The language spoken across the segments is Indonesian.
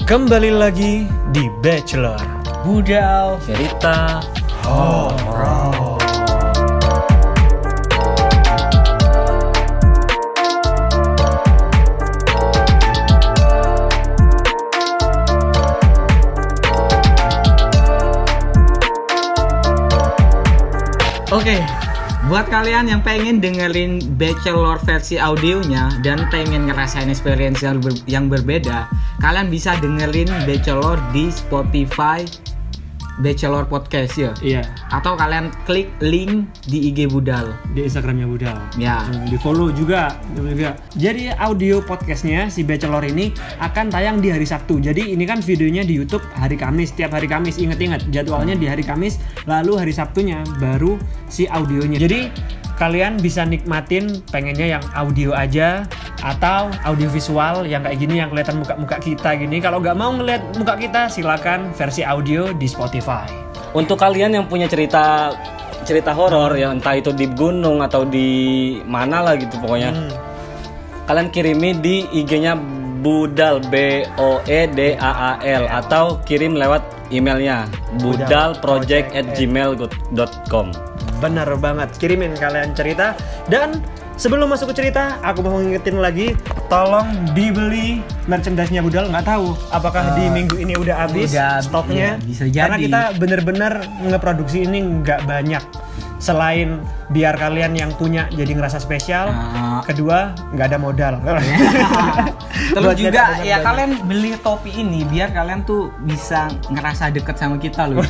Kembali lagi di Bachelor Budal Cerita Horor. Oke, buat kalian yang pengen dengerin Bachelor versi audionya dan pengen ngerasain experience yang berbeda, kalian bisa dengerin Bachelor di Spotify Bachelor Podcast ya. Iya, Atau kalian klik link di IG Budal. di Instagramnya Budal. Ya. Di follow juga. Jadi audio podcastnya si Bachelor ini akan tayang di hari Sabtu. Jadi ini kan videonya di YouTube hari Kamis, setiap hari Kamis. Ingat jadwalnya di hari Kamis. Lalu hari Sabtunya baru si audionya. Jadi kalian bisa nikmatin pengennya yang audio aja atau audio visual yang kayak gini yang kelihatan muka-muka kita gini. Kalau nggak mau ngeliat muka kita, silakan versi audio di Spotify. Untuk kalian yang punya cerita horor ya, entah itu di gunung atau di mana lah gitu pokoknya, kalian kirimi di IG-nya Budal BOEDAAL atau kirim lewat emailnya budalproject@gmail.com. Benar banget, kirimin kalian cerita. Dan sebelum masuk ke cerita, aku mau ngingetin lagi, tolong dibeli merchandise-nya Budal. Nggak tahu apakah di minggu ini udah habis stoknya. Iya, bisa jadi. Karena kita bener-bener ngeproduksi ini nggak banyak. Selain biar kalian yang punya jadi ngerasa spesial, kedua nggak ada modal. Terus Buat juga jadi ya bener-bener. kalian beli topi ini biar kalian tuh bisa ngerasa deket sama kita loh.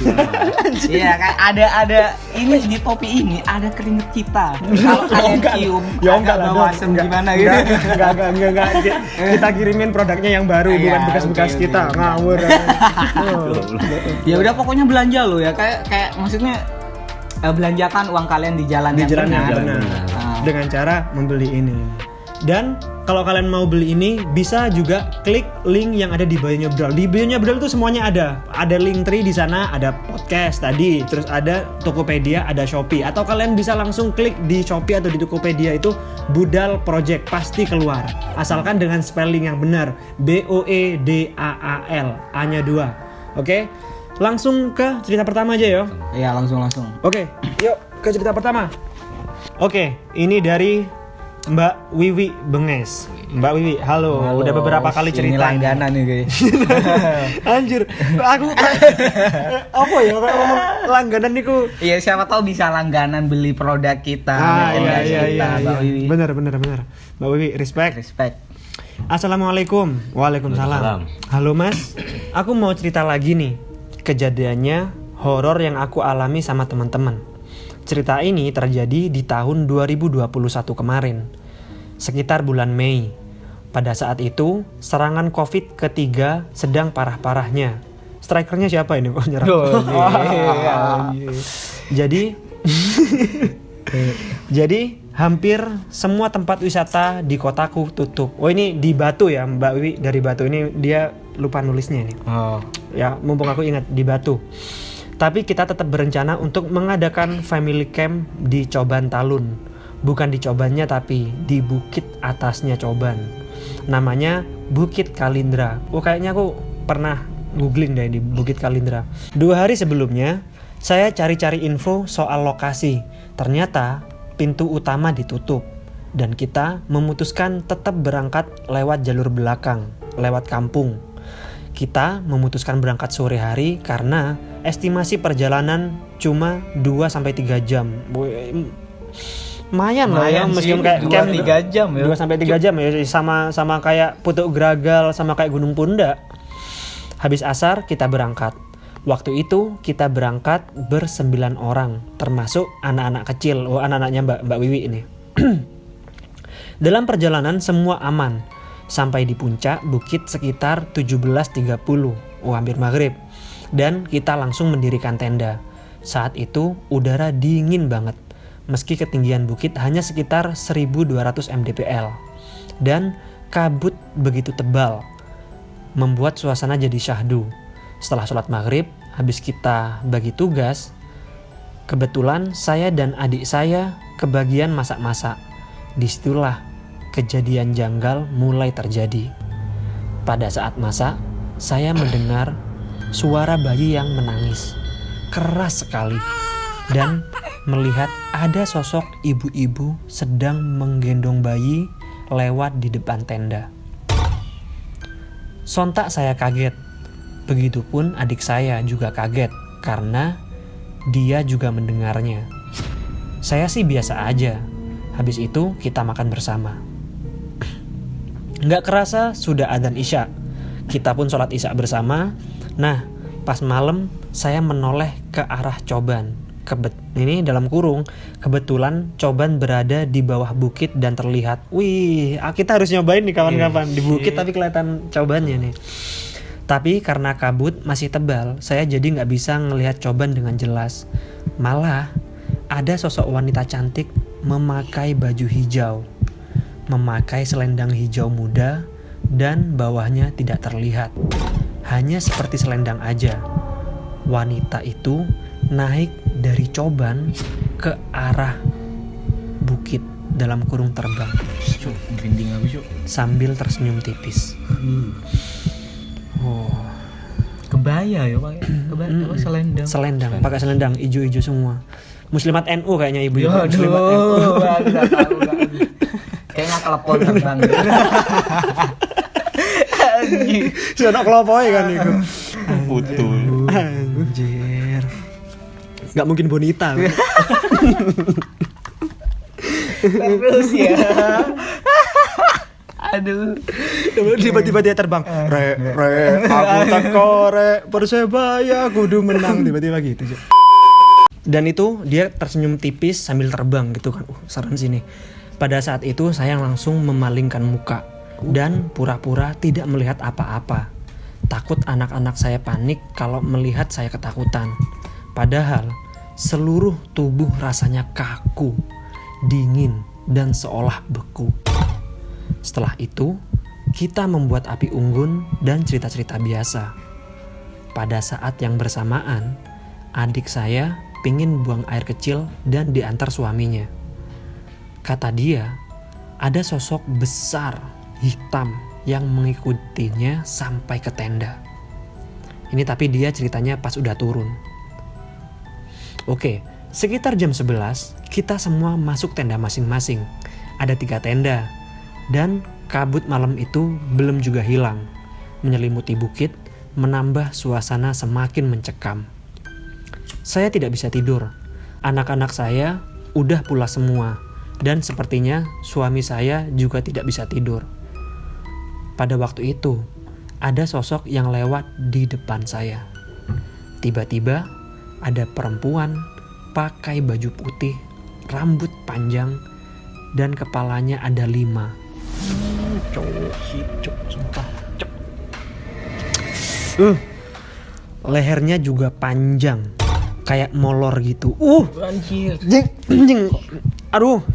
Iya kan ada ini di topi ini ada keringet kita. Kalau kalian cium agak bau asem gimana gitu. Enggak. Kita kirimin produknya yang baru, Iya, bukan bekas-bekas oke, kita. oke. Ngawur. Ya udah pokoknya belanja lo ya kayak maksudnya belanjakan uang kalian di jalan Di yang jalan yang benar. benar. Dengan cara membeli ini. Dan kalau kalian mau beli ini, bisa juga klik link yang ada di bio-nya Budal. Di bio-nya Budal itu semuanya ada. Ada Linktree di sana, ada podcast tadi, terus ada Tokopedia, ada Shopee. Atau kalian bisa langsung klik di Shopee atau di Tokopedia itu Budal Project, pasti keluar. Asalkan dengan spelling yang benar, BOEDAAL, A-nya 2. Oke? Langsung ke cerita pertama aja ya. Iya, langsung. Oke, yuk ke cerita pertama. Oke, ini dari Mbak Wiwi Benges. Mbak Wiwi, halo. Udah beberapa kali cerita. Ini langganan nih guys. Anjir, aku apa ya kayak ngomong langganan niku. Iya, siapa tahu bisa langganan beli produk kita. Iya. Mbak Wiwi. Benar. Mbak Wiwi, respect. Assalamualaikum. Waalaikumsalam. Halo Mas, aku mau cerita lagi nih. Kejadiannya horor yang aku alami sama teman-teman. Cerita ini terjadi di tahun 2021 kemarin, sekitar bulan Mei. Pada saat itu, serangan COVID ketiga sedang parah-parahnya. Strikernya siapa ini kok nyerang? Jadi hampir semua tempat wisata di kotaku tutup. Oh ini di Batu ya, Mbak Wiwi dari Batu. Ini dia lupa nulisnya nih. Ya mumpung aku ingat di Batu. Tapi kita tetap berencana untuk mengadakan family camp di Coban Talun. Bukan di Cobannya tapi di bukit atasnya Coban. Namanya Bukit Kalindra. Oh kayaknya aku pernah googling deh di Bukit Kalindra. 2 hari sebelumnya saya cari-cari info soal lokasi. Ternyata pintu utama ditutup dan kita memutuskan tetap berangkat lewat jalur belakang, lewat kampung. Kita memutuskan berangkat sore hari karena estimasi perjalanan cuma 2-3 jam. Lumayan lah ya, meskipun kayak 2-3 jam ya. 2-3 jam ya, sama kayak Putuk Gragal, sama kayak Gunung Pundak. Habis asar kita berangkat. Waktu itu kita berangkat ber-9 orang, termasuk anak-anak kecil. Oh, anak-anaknya Mbak Wiwi ini. Dalam perjalanan semua aman. Sampai di puncak bukit sekitar 17.30. Oh, hampir maghrib. Dan kita langsung mendirikan tenda. Saat itu udara dingin banget. Meski ketinggian bukit hanya sekitar 1200 mdpl. Dan kabut begitu tebal. Membuat suasana jadi syahdu. Setelah sholat maghrib, habis kita bagi tugas, kebetulan saya dan adik saya kebagian masak-masak. Disitulah kejadian janggal mulai terjadi. Pada saat masak, saya mendengar suara bayi yang menangis keras sekali dan melihat ada sosok ibu-ibu sedang menggendong bayi lewat di depan tenda. Sontak saya kaget. Begitupun adik saya juga kaget karena dia juga mendengarnya. Saya sih biasa aja. Habis itu kita makan bersama. Nggak kerasa sudah adzan Isya. Kita pun sholat Isya bersama. Nah, pas malam saya menoleh ke arah Coban. Ini dalam kurung, kebetulan Coban berada di bawah bukit dan terlihat. Wih, kita harus nyobain nih kawan-kawan. Di bukit tapi kelihatan Cobannya nih. Tapi karena kabut masih tebal, saya jadi nggak bisa ngelihat Coban dengan jelas. Malah ada sosok wanita cantik memakai baju hijau, memakai selendang hijau muda, dan bawahnya tidak terlihat. Hanya seperti selendang aja. Wanita itu naik dari Coban ke arah bukit dalam kurung terbang sambil tersenyum tipis. Oh, Kebaya ya pakai apa selendang. pakai selendang ijo-ijo semua. Muslimat NU kayaknya ibu-ibu. Aduh, Muslimat NU. nggak tahu. Kayaknya telepon terbang. Sono kelopoke kan iku. Betul. Anjir. Gak mungkin bonita. Terus ya. Aduh. Tiba-tiba dia terbang. Rek, aku teko rek Persebaya kudu menang tiba-tiba gitu. Dan itu dia tersenyum tipis sambil terbang gitu kan. Serem sini. Pada saat itu saya langsung memalingkan muka dan pura-pura tidak melihat apa-apa. Takut anak-anak saya panik kalau melihat saya ketakutan. Padahal seluruh tubuh rasanya kaku, dingin, dan seolah beku. Setelah itu, kita membuat api unggun dan cerita-cerita biasa. Pada saat yang bersamaan, adik saya pingin buang air kecil dan diantar suaminya. Kata dia, ada sosok besar hitam yang mengikutinya sampai ke tenda. Ini tapi dia ceritanya pas udah turun. Oke, sekitar jam 11 kita semua masuk tenda masing-masing. Ada 3 tenda dan kabut malam itu belum juga hilang. Menyelimuti bukit, menambah suasana semakin mencekam. Saya tidak bisa tidur. Anak-anak saya udah pulas semua dan sepertinya suami saya juga tidak bisa tidur. Pada waktu itu, ada sosok yang lewat di depan saya. Tiba-tiba, ada perempuan pakai baju putih, rambut panjang, dan kepalanya ada 5. Lehernya juga panjang, kayak molor gitu. Anjir. Jing. Aduh.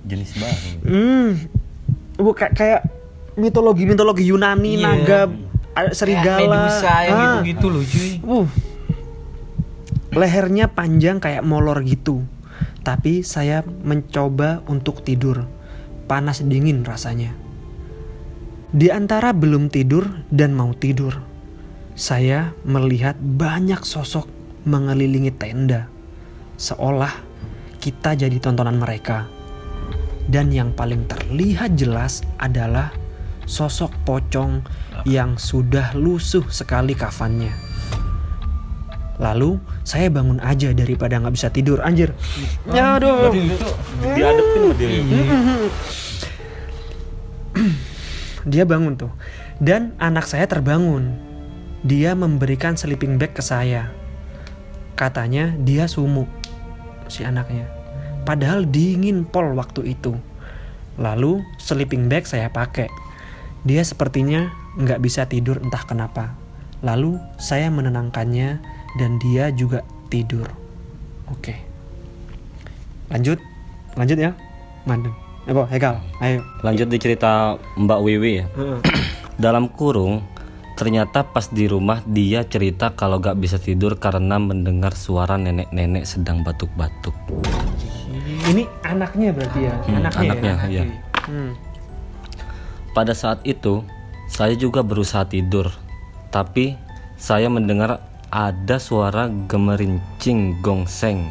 Jenis baru. Kayak mitologi Yunani, naga, serigala. Medusa yang gitu-gitu loh cuy. Lehernya panjang kayak molor gitu. Tapi saya mencoba untuk tidur. Panas dingin rasanya. Di antara belum tidur dan mau tidur, saya melihat banyak sosok mengelilingi tenda. Seolah kita jadi tontonan mereka. Dan yang paling terlihat jelas adalah sosok pocong yang sudah lusuh sekali kafannya. Lalu saya bangun aja daripada gak bisa tidur. Anjir. Aduh. Diadepin sama dia. Dia bangun tuh. Dan anak saya terbangun. Dia memberikan sleeping bag ke saya. Katanya dia sumuk si anaknya. Padahal dingin pol waktu itu. Lalu sleeping bag saya pakai. Dia sepertinya gak bisa tidur entah kenapa. Lalu saya menenangkannya dan dia juga tidur. Oke. Lanjut ya. Mandeng. Hekal, ayo. Lanjut di cerita Mbak Wiwi ya. Dalam kurung, ternyata pas di rumah dia cerita kalau gak bisa tidur karena mendengar suara nenek-nenek sedang batuk-batuk. Ini anaknya berarti ya? Anaknya ya. Hmm. Pada saat itu, saya juga berusaha tidur, Tapi saya mendengar ada suara gemerincing gongseng,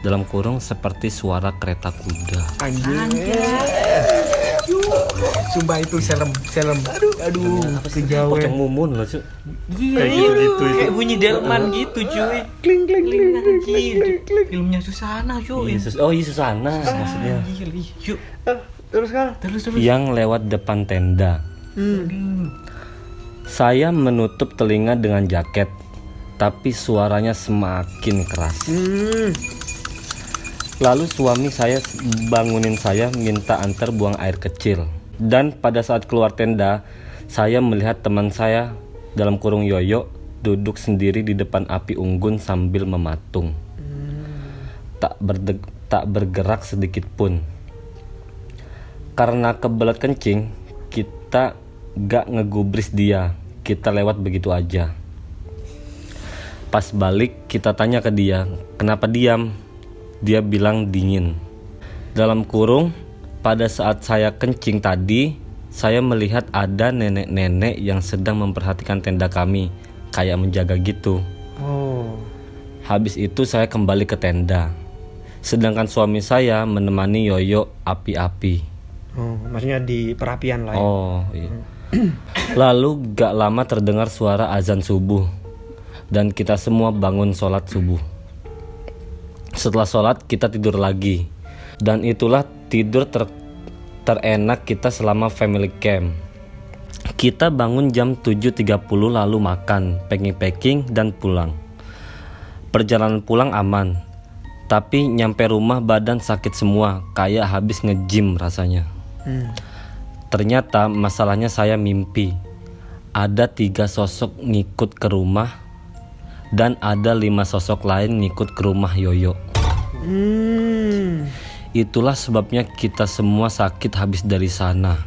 dalam kurung seperti suara kereta kuda. Sumpah itu serem. Aduh, kejauhan. Pocong mumun loh, Cuk. Kayak gitu kayak bunyi delman gitu, cuy. Kling kling kling kling. Filmnya Susana, cuy. Iya Susana maksudnya. Yuk. Terus kan? Terus. Yang lewat depan tenda. Saya menutup telinga dengan jaket, tapi suaranya semakin keras. Lalu suami saya bangunin saya minta antar buang air kecil. Dan pada saat keluar tenda, saya melihat teman saya dalam kurung Yoyo duduk sendiri di depan api unggun sambil mematung. Tak bergerak sedikit pun. Karena kebelet kencing, kita gak ngegubris dia. Kita lewat begitu aja. Pas balik kita tanya ke dia, kenapa diam? Dia bilang dingin. Dalam kurung, pada saat saya kencing tadi, saya melihat ada nenek-nenek yang sedang memperhatikan tenda kami, kayak menjaga gitu. Habis itu saya kembali ke tenda. Sedangkan suami saya menemani Yoyo api-api. Maksudnya di perapian lah ya. Iya. Lalu gak lama terdengar suara azan subuh, dan kita semua bangun sholat subuh. Setelah sholat kita tidur lagi, dan itulah tidur terenak kita selama family camp. Kita bangun jam 7.30 lalu makan, packing dan pulang. Perjalanan pulang aman, tapi nyampe rumah badan sakit semua, kayak habis nge-gym rasanya. Ternyata masalahnya saya mimpi ada 3 sosok ngikut ke rumah, dan ada 5 sosok lain ngikut ke rumah Yoyo. Itulah sebabnya kita semua sakit habis dari sana.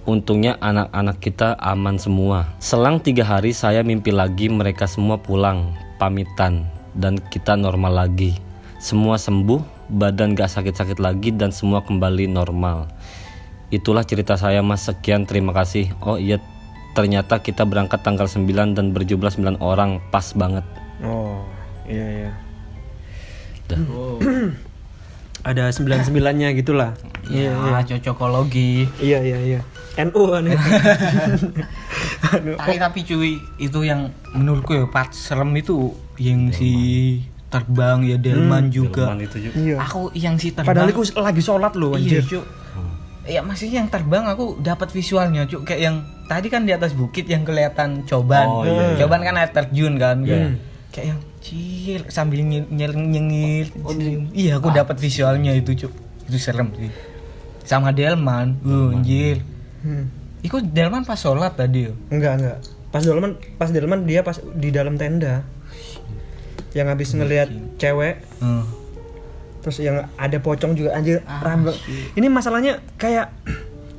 Untungnya anak-anak kita aman semua. Selang 3 hari saya mimpi lagi mereka semua pulang, pamitan, dan kita normal lagi. Semua sembuh, badan gak sakit-sakit lagi, dan semua kembali normal. Itulah cerita saya, Mas. Sekian, terima kasih. Oh iya, ternyata kita berangkat tanggal 9 dan berjumlah 9 orang, pas banget. Iya. Ada 99-nya gitulah. Iya, cocokologi. Iya. NU kan. Tapi cuy, itu yang menurutku ya part serem itu yang si terbang ya, delman juga. Delman itu juga. Iya. Aku yang si terbang. Padahal aku lagi sholat loh, Iya, anjir. Cuk. Ya masih yang terbang aku dapat visualnya, Cuk. Kayak yang tadi kan di atas bukit yang kelihatan coban. Coban kan air terjun kan. Kayak yang cil sambil nyengir. Iya, aku dapat visualnya itu, Cuk. Itu serem sih. Sama delman. Anjir. Iku delman pas sholat tadi. Enggak. Pas delman dia pas di dalam tenda. Yang habis ngelihat cewek. Terus yang ada pocong juga, anjir, rambut. Ini masalahnya kayak,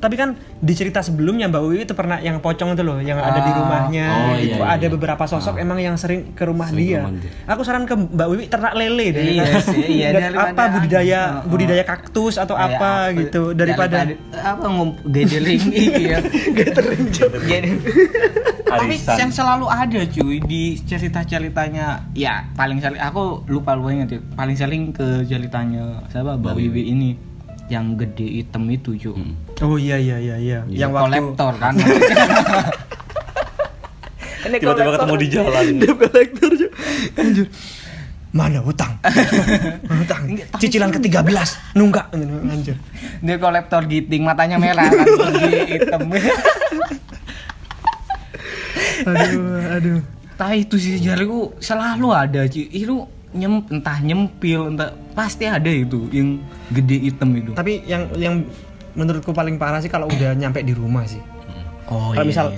tapi kan di cerita sebelumnya Mbak Wiwi itu pernah yang pocong itu loh, yang ada di rumahnya. Itu ada beberapa sosok emang yang sering ke rumah dia. Aku saran ke Mbak Wiwi ternak lele deh. Iya, apa budidaya kaktus atau apa gitu daripada gathering ini ya. Tapi yang selalu ada cuy di cerita-ceritanya. Ya paling sering aku lupa ingat ya. Paling sering ke ceritanya siapa Mbak Wiwi ini yang gede hitam itu cuy. Oh iya. Yang waktu kolektor kan. Tiba-tiba ketemu di jalan. Dia kolektor cuy. Anjir. Mana hutang? Cicilan ke-13 nunggak anjir. Dia kolektor giting, matanya merah kan, gede hitam. Aduh. Tapi itu sih jariku selalu ada cuy. Itu entah nyempil, entah pasti ada itu yang gede hitam itu. Tapi yang menurutku paling parah sih kalau udah nyampe di rumah sih. Kalau misal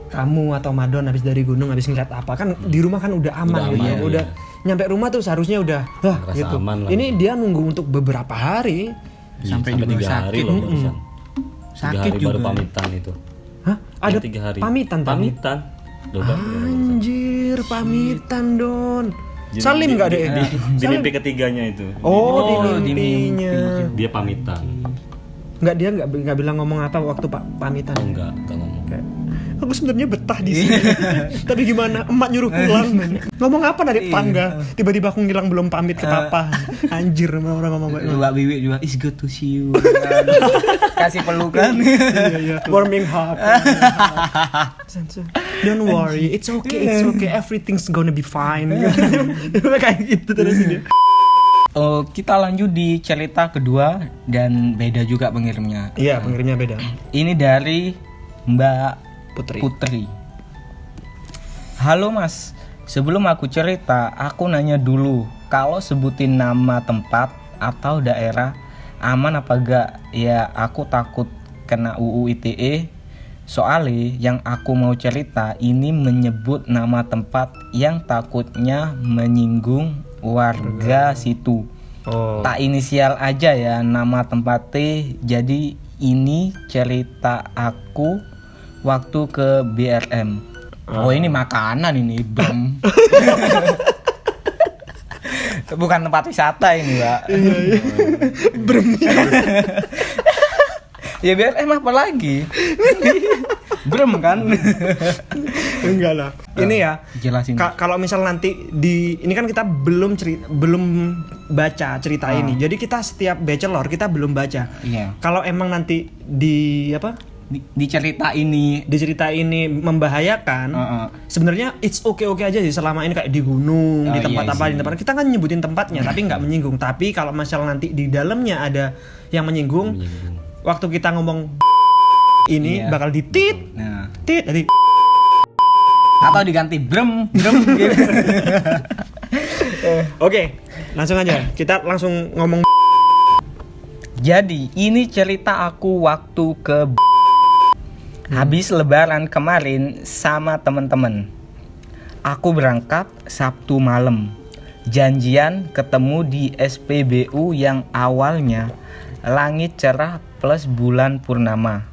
kamu atau Madon habis dari gunung habis ngeliat apa kan di rumah kan udah aman gitu. Udah nyampe rumah tuh seharusnya udah gitu. Ini dia nunggu untuk beberapa hari sampai 3 hari loh barusan. Sakit 3 hari juga. baru pamitan itu. Hah? Ada 3 hari. pamitan. Anjir, pamitan Don. Salim nggak deh? Di mimpi ketiganya itu. Di mimpinya. Dia pamitan. Dia nggak bilang ngomong apa waktu pamitan. Enggak ngomong. aku sebenarnya betah di sini. Tapi gimana? Emak nyuruh pulang. Ngomong apa dari tangga? Tiba-tiba aku ngilang belum pamit ke papa. Anjir, orang mama. Mbak Wiwi juga is good to see you. Kasih pelukan. Iya. Warming heart. Don't worry, it's okay. Everything's gonna be fine. Kayak gitu terus dia. Oh, kita lanjut di cerita kedua dan beda juga pengirimnya. Iya, pengirimnya beda. Ini dari Mbak Putri. Halo Mas, sebelum aku cerita, aku nanya dulu, kalau sebutin nama tempat atau daerah aman apa gak? Ya aku takut kena UU ITE. Soalnya yang aku mau cerita ini menyebut nama tempat yang takutnya menyinggung warga situ. Tak inisial aja ya nama tempatnya. Jadi ini cerita aku waktu ke BRM. Oh ini makanan ini Brem. Bukan tempat wisata ini Mbak. Brem. Ya BRM apa lagi? Brem kan? Enggak lah. Ini ya. Jelasin. Kalau misal nanti ini kan kita belum baca cerita ini. Jadi kita setiap bachelor kita belum baca. Iya. Kalau emang nanti di cerita ini membahayakan, sebenarnya it's okay aja sih selama ini kayak di gunung, di tempat di tempat kita kan nyebutin tempatnya tapi nggak menyinggung. Tapi kalau masalah nanti di dalamnya ada yang menyinggung. Waktu kita ngomong ini bakal ditit. Nah. Tit jadi Atau diganti brem gitu. Oke, langsung aja. Kita langsung ngomong. Jadi, ini cerita aku waktu ke habis lebaran kemarin sama temen-temen. Aku berangkat Sabtu malam. Janjian ketemu di SPBU yang awalnya langit cerah plus bulan purnama.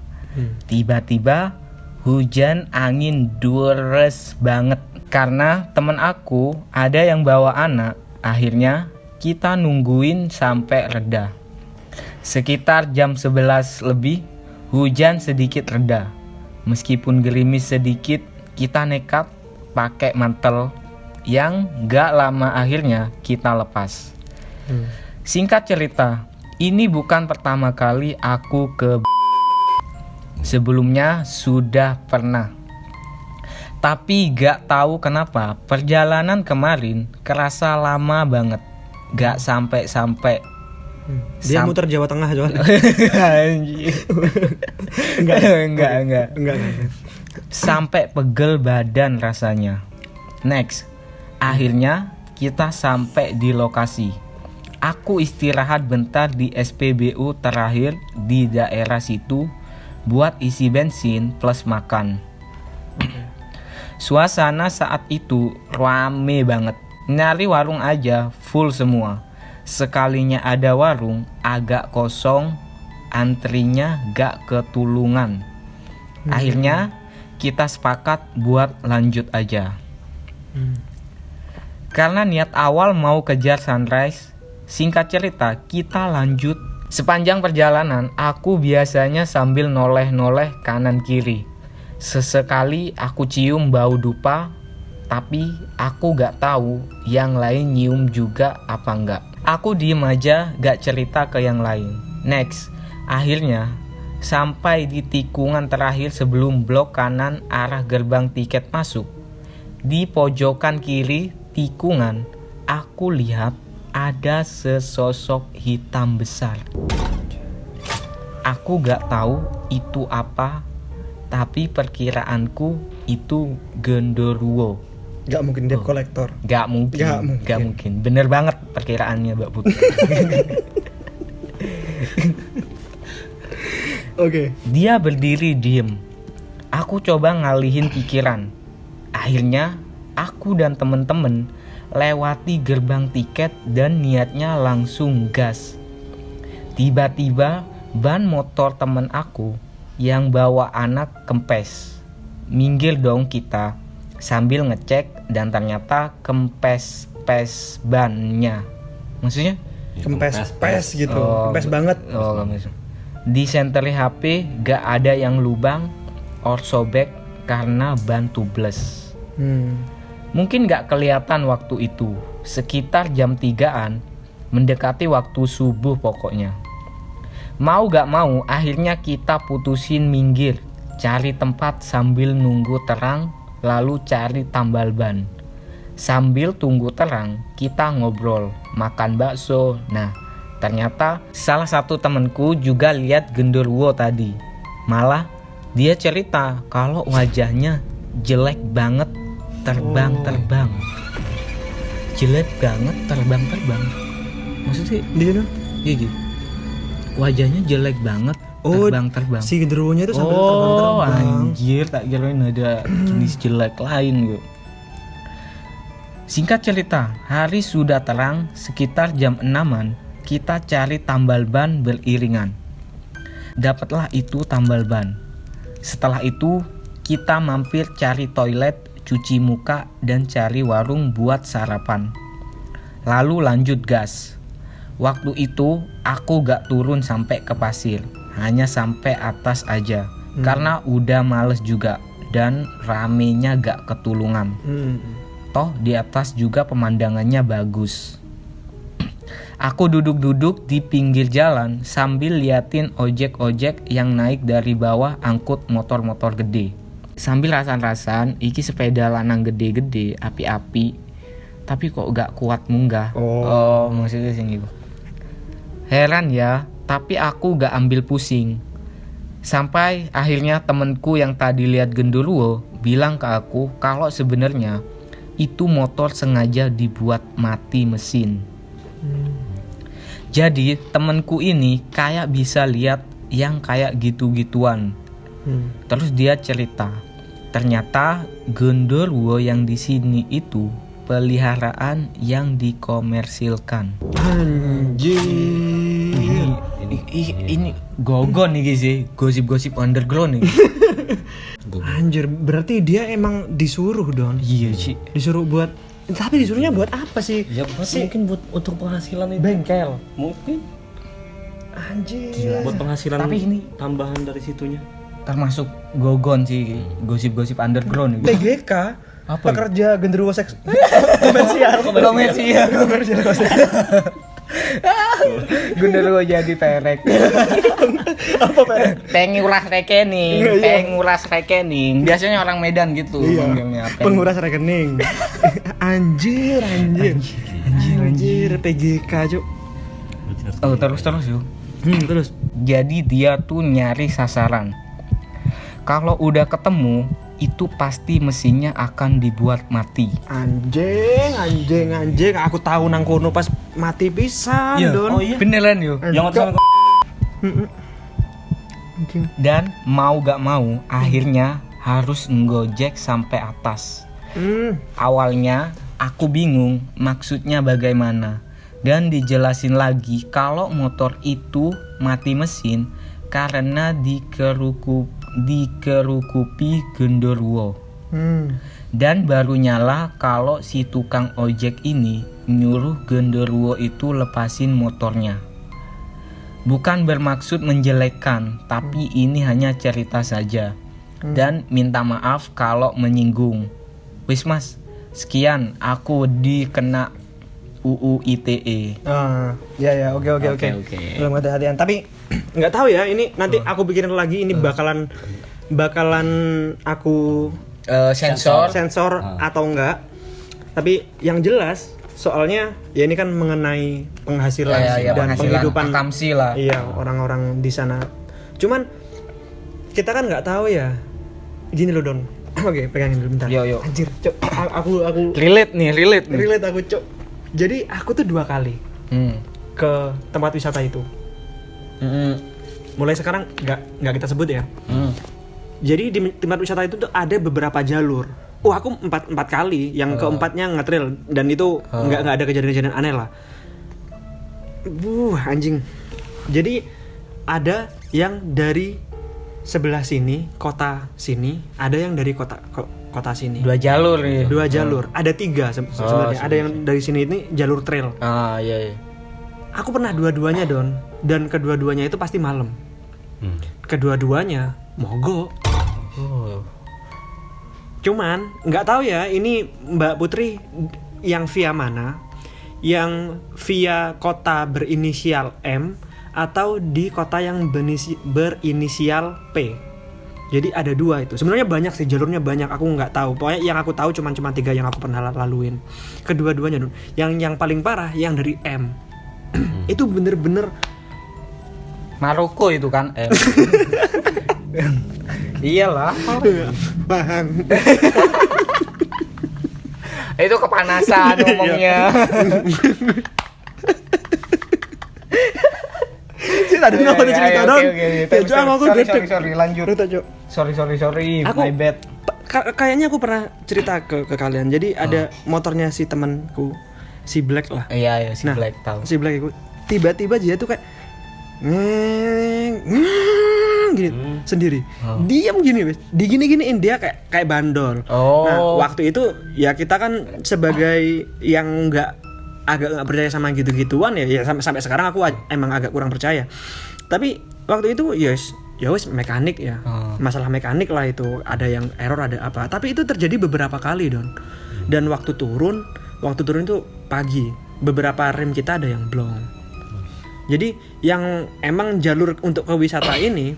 Tiba-tiba hujan angin deres banget. Karena temen aku ada yang bawa anak, akhirnya kita nungguin sampai reda. Sekitar jam 11 lebih, hujan sedikit reda. Meskipun gerimis sedikit, kita nekat pakai mantel yang gak lama akhirnya kita lepas. Singkat cerita, ini bukan pertama kali aku ke sebelumnya sudah pernah. Tapi gak tahu kenapa perjalanan kemarin kerasa lama banget. Gak sampai-sampai. Dia muter Jawa Tengah Jawa. Enggak. Sampai pegel badan rasanya. Next. Akhirnya kita sampai di lokasi. Aku istirahat bentar di SPBU terakhir di daerah situ buat isi bensin plus makan. Suasana saat itu rame banget. Nyari warung aja full semua. Sekalinya ada warung agak kosong, antrinya gak ketulungan. Akhirnya kita sepakat buat lanjut aja. Karena niat awal mau kejar sunrise, singkat cerita kita lanjut. Sepanjang perjalanan aku biasanya sambil noleh-noleh kanan kiri. Sesekali aku cium bau dupa, tapi aku gak tahu yang lain nyium juga apa enggak. Aku diem aja gak cerita ke yang lain. Next, akhirnya sampai di tikungan terakhir sebelum blok kanan arah gerbang tiket masuk. Di pojokan kiri tikungan, aku lihat ada sesosok hitam besar. Aku gak tahu itu apa, tapi perkiraanku itu genderuwo. Gak mungkin debt collector. Gak mungkin. Bener banget perkiraannya Mbak Putri. Oke. Dia berdiri diem. Aku coba ngalihin pikiran. Akhirnya aku dan temen-temen lewati gerbang tiket dan niatnya langsung gas. Tiba-tiba ban motor temen aku yang bawa anak kempes. Minggir dong kita sambil ngecek dan ternyata kempes bannya. Maksudnya? Kempes gitu. Kempes banget. Kempes. Di senteri HP gak ada yang lubang or sobek karena ban tubles. Mungkin gak kelihatan waktu itu, sekitar jam 3-an, mendekati waktu subuh pokoknya. Mau gak mau akhirnya kita putusin minggir, cari tempat sambil nunggu terang, lalu cari tambal ban. Sambil tunggu terang, kita ngobrol, makan bakso. Nah, ternyata salah satu temanku juga lihat genderuwo tadi. Malah dia cerita kalau wajahnya jelek banget terbang-terbang. Jelek banget terbang-terbang. Maksudnya Dia dong. iya gitu. Wajahnya jelek banget terbang-terbang. Si genderuwonya itu sambil terbang-terbang. Anjir, tak kirain ada jenis jelek lain gitu. Singkat cerita, hari sudah terang, sekitar jam 6-an, kita cari tambal ban beriringan. Dapatlah itu tambal ban. Setelah itu, kita mampir cari toilet, cuci muka, dan cari warung buat sarapan. Lalu lanjut gas. Waktu itu, aku gak turun sampai ke pasir, hanya sampai atas aja. Karena udah males juga, dan ramenya gak ketulungan. Toh di atas juga pemandangannya bagus. Aku duduk-duduk di pinggir jalan sambil liatin ojek-ojek yang naik dari bawah angkut motor-motor gede. Sambil rasan-rasan, iki sepeda lanang gede-gede, api-api, tapi kok gak kuat munggah. Oh maksudnya sih gitu. Heran ya, tapi aku gak ambil pusing. Sampai akhirnya temenku yang tadi lihat genderuwo bilang ke aku kalau sebenarnya itu motor sengaja dibuat mati mesin. Jadi temenku ini kayak bisa lihat yang kayak gitu-gituan. Terus dia cerita, ternyata genderuwo yang di sini itu peliharaan yang dikomersilkan. Anjir. Ini gogon nih sih, gosip-gosip underground nih. Anjir, berarti dia emang disuruh Don. Iya sih. Disuruh buat, tapi disuruhnya buat apa sih? Ya mungkin buat untuk penghasilan itu. Bengkel. Mungkin Anjir. buat penghasilan Tapi ini tambahan dari situnya. termasuk gogon sih, gosip-gosip underground nih. PGK. Apa Pekerja genderuwo seks komersial. Genderuwo jadi perek. Apa perek? Penguras rekening, penguras rekening. Biasanya orang Medan gitu. manggilnya. Penguras rekening. Anjir. PGK, Cuk. Oh, terus yuk. Terus. Jadi dia tuh nyari sasaran. Kalau udah ketemu, itu pasti mesinnya akan dibuat mati. Anjing. Aku tahu nang kono pas mati pisan, Don. Oh iya. Beneran yuk. Yang Anjing. Dan mau gak mau, akhirnya harus ngojek sampai atas. Awalnya aku bingung maksudnya bagaimana. Dan dijelasin lagi kalau motor itu mati mesin karena dikerukupi genderuwo. Dan baru nyala kalau si tukang ojek ini nyuruh genderuwo itu lepasin motornya. Bukan bermaksud menjelekkan, tapi ini hanya cerita saja. Dan minta maaf kalau menyinggung. Wis mas, sekian aku dikena UU ITE. Ya, oke. Belum ada hatian. Tapi nggak tahu ya, ini nanti aku pikirin lagi, ini bakalan aku sensor atau enggak. Tapi yang jelas soalnya ya ini kan mengenai penghasilan dan penghidupan akamsi lah. Iya, orang-orang di sana. Cuman kita kan nggak tahu ya. Gini loh Don. Oke, pegangin dulu bentar. Yo. Anjir, Cok. Aku Relate nih. relate aku, Cok. Jadi aku tuh 2 kali ke tempat wisata itu. Mulai sekarang nggak kita sebut ya. Jadi di tempat wisata itu tuh ada beberapa jalur. Aku 4 kali, yang keempatnya nge-trail dan itu nggak ada kejadian-kejadian aneh lah. Anjing. Jadi ada yang dari sebelah sini, kota sini, ada yang dari kota sini. 2 jalur nih. 2 jalur. Ada 3 sebenarnya. Ada yang dari sini ini jalur trail. Iya. Aku pernah dua-duanya Don, dan kedua-duanya itu pasti malam. Kedua-duanya mogok. Cuman nggak tahu ya ini Mbak Putri yang via mana, yang via kota berinisial M atau di kota yang berinisial P. Jadi ada 2 itu. Sebenarnya banyak sih, jalurnya banyak. Aku nggak tahu. Pokoknya yang aku tahu cuma 3 yang aku pernah laluin. Kedua-duanya, yang paling parah yang dari M. Itu bener-bener Maroko itu kan. Iyalah. paham. Itu kepanasan ngomongnya. Tadi mau cerita dong. Aku sorry lanjut. Sorry Aku, my bad. Kayaknya aku pernah cerita ke kalian. Jadi ada motornya si temanku, si Black lah. Iya, si Black tahu. Si Black itu tiba-tiba dia tuh kayak gini sendiri. Diam gini wes. Digini-giniin dia kayak bandol. Nah, waktu itu ya kita kan sebagai yang agak nggak percaya sama gitu-gituan ya sampai sekarang aku emang agak kurang percaya. Tapi waktu itu ya wes mekanik ya. Masalah mekanik lah itu, ada yang error ada apa. Tapi itu terjadi beberapa kali, Don. Dan waktu turun itu pagi. Beberapa rem kita ada yang blong. Jadi yang emang jalur untuk ke wisata ini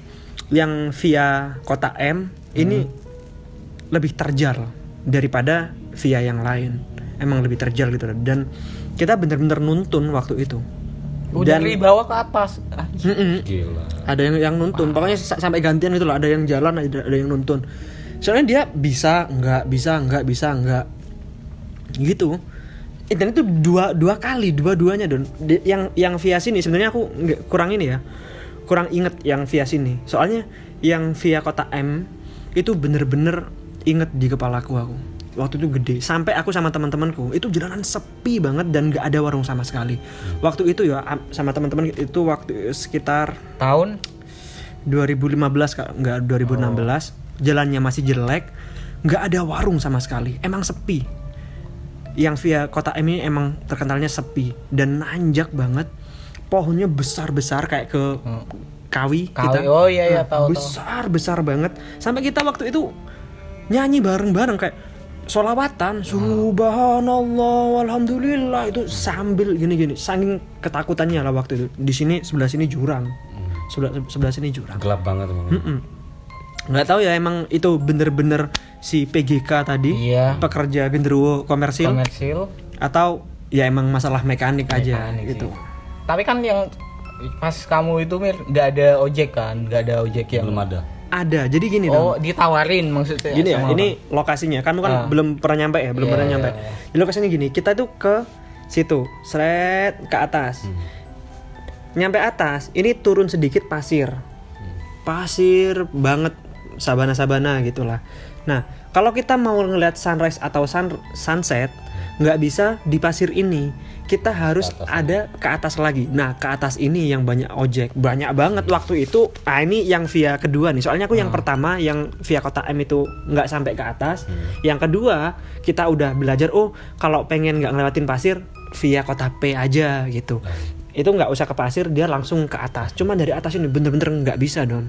yang via kota M ini lebih terjal daripada via yang lain. Emang lebih terjal gitu. Dan kita bener-bener nuntun waktu itu. Udah dari bawah ke atas. Gila. Ada yang nuntun. Pokoknya sampai gantian gitu loh. Ada yang jalan, ada yang nuntun. Soalnya dia bisa, enggak gitu. Dan itu dua kali, dua-duanya Don. Yang via sini sebenarnya aku kurang inget yang via sini. Soalnya yang via kota M itu bener-bener inget di kepalaku aku. Waktu itu gede. Sampai aku sama teman-temanku itu jalanan sepi banget dan gak ada warung sama sekali. Waktu itu ya sama teman-teman itu waktu sekitar tahun 2015 enggak 2016. Jalannya masih jelek, gak ada warung sama sekali. Emang sepi. Yang via kota M ini emang terkenalnya sepi dan nanjak banget. Pohonnya besar-besar kayak ke kawi kita. Oh iya tahu. Besar banget. Sampai kita waktu itu nyanyi bareng-bareng kayak sholawatan, subhanallah walhamdulillah, itu sambil gini-gini. Saking ketakutannya lah waktu itu. Di sini sebelah sini jurang. Sebelah sini jurang. Gelap banget emang. Nggak tahu ya emang itu bener-bener si PGK tadi, pekerja genderuwo komersil atau ya emang masalah mekanik aja gitu. Tapi kan yang pas kamu itu nggak ada ojek kan, nggak ada ojek yang belum ada. Ada, jadi gini dong. Ditawarin maksudnya. Gini ya, ini lokasinya. Kamu kan belum pernah nyampe ya, pernah nyampe. Jadi lokasinya gini, kita tuh ke situ, seret ke atas. Nyampe atas, ini turun sedikit pasir. Pasir banget, sabana-sabana gitulah. Nah, kalau kita mau ngeliat sunrise atau sunset, nggak bisa di pasir ini. Kita harus ada ke atas lagi. Nah, ke atas ini yang banyak ojek, banyak banget waktu itu. Ah, ini yang via kedua nih. Soalnya aku yang pertama yang via kota M itu nggak sampai ke atas. Yang kedua kita udah belajar. Oh, kalau pengen nggak ngelewatin pasir, via kota P aja gitu. Itu nggak usah ke pasir, dia langsung ke atas. Cuma dari atas ini bener-bener nggak bisa Don.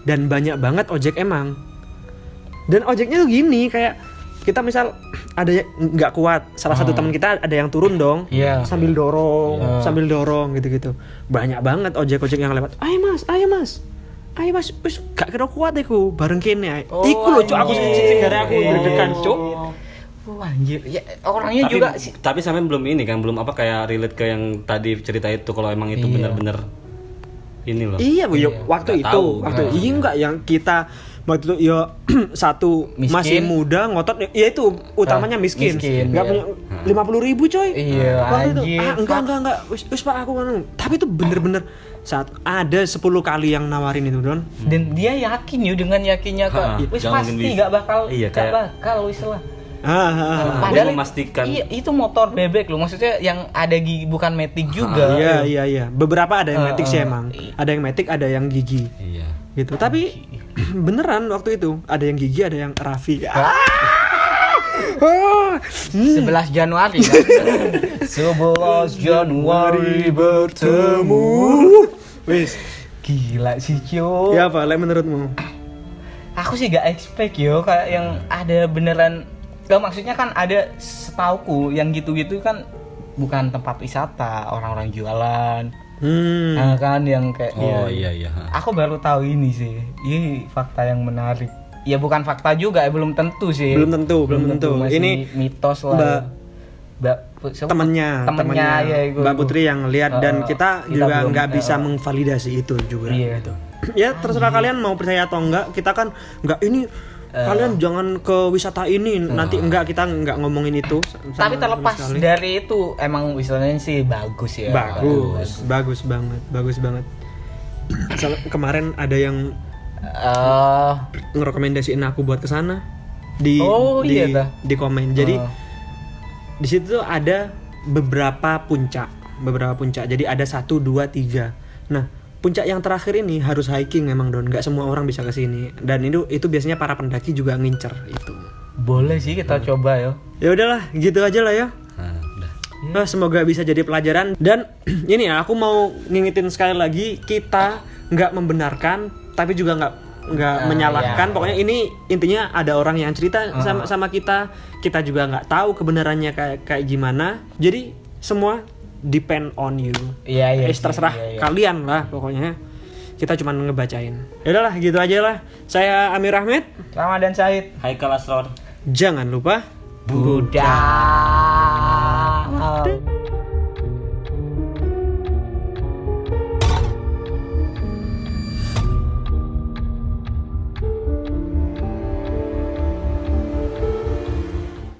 Dan banyak banget ojek emang. Dan ojeknya tuh gini kayak kita misal ada yang nggak kuat, salah satu teman kita ada yang turun dong, sambil dorong gitu-gitu. Banyak banget ojek-ojek yang lewat. Ayo mas, wis gak kira kuat aku bareng kene. Iku loh cuk, aku sing gara aku deg-degan cuk. Anjir, ya orangnya juga tapi sampai belum ini kan, belum apa kayak relate ke yang tadi cerita itu kalau emang itu benar-benar ini loh. Iya, waktu itu enggak yang kita waktu itu ya satu miskin. Masih muda ngotot ya itu utamanya miskin. Enggak punya 50.000 coy. Iya, waktu itu enggak wis Pak aku kan. Tapi itu bener-bener saat ada 10 kali yang nawarin itu Don. Dan dia yakin dengan yakinnya wis pasti enggak bakal wis lah. Padahal memastikan itu motor bebek loh, maksudnya yang ada gigi bukan matic juga. Iya. Beberapa ada yang matic sih emang. Ada yang matic, ada yang gigi. Iya. Gitu. Tapi beneran waktu itu ada yang gigi, ada yang Raffi. 11 Januari kan? 11 Januari bertemu. Wis, gila sih cuy. ya apa menurutmu? Aku aku sih gak expect yo kayak yang ada beneran. Gak, maksudnya kan ada setauku yang gitu-gitu kan bukan tempat wisata, orang-orang jualan. Nah, kan yang kayak Oh iya. aku baru tahu ini sih. Ini fakta yang menarik. Ya bukan fakta juga, belum tentu sih. Belum tentu. Masih Ini mitos lah. temennya ya, itu. Mbak Putri yang lihat dan kita juga belum, nggak bisa mengvalidasi itu juga Iya. gitu. Ya terserah kalian mau percaya atau enggak. Kita kan nggak ini kalian jangan ke wisata ini nanti enggak, kita nggak ngomongin itu. Tapi terlepas dari itu emang wisatanya sih bagus ya. Bagus banget. Kemarin ada yang ngerekomendasiin aku buat kesana di di komen. Jadi di situ tuh ada beberapa puncak. Jadi ada 1, 2, 3. Nah, puncak yang terakhir ini harus hiking memang Don. Nggak semua orang bisa ke sini. Dan itu biasanya para pendaki juga ngincer itu. Boleh sih kita coba ya. Ya udahlah, gitu aja lah ya. Udah. Semoga bisa jadi pelajaran. Dan ini ya, aku mau ngingetin sekali lagi, kita nggak membenarkan, tapi juga nggak menyalahkan. Iya. Pokoknya ini intinya ada orang yang cerita sama kita juga nggak tahu kebenarannya kayak gimana. Jadi semua depend on you. Iya. Terserah kalian lah pokoknya. Kita cuma ngebacain. Ya udahlah, gitu aja lah. Saya Amir Ahmed. Ramadan Syahid. Haikal Asror. Jangan lupa Buddha.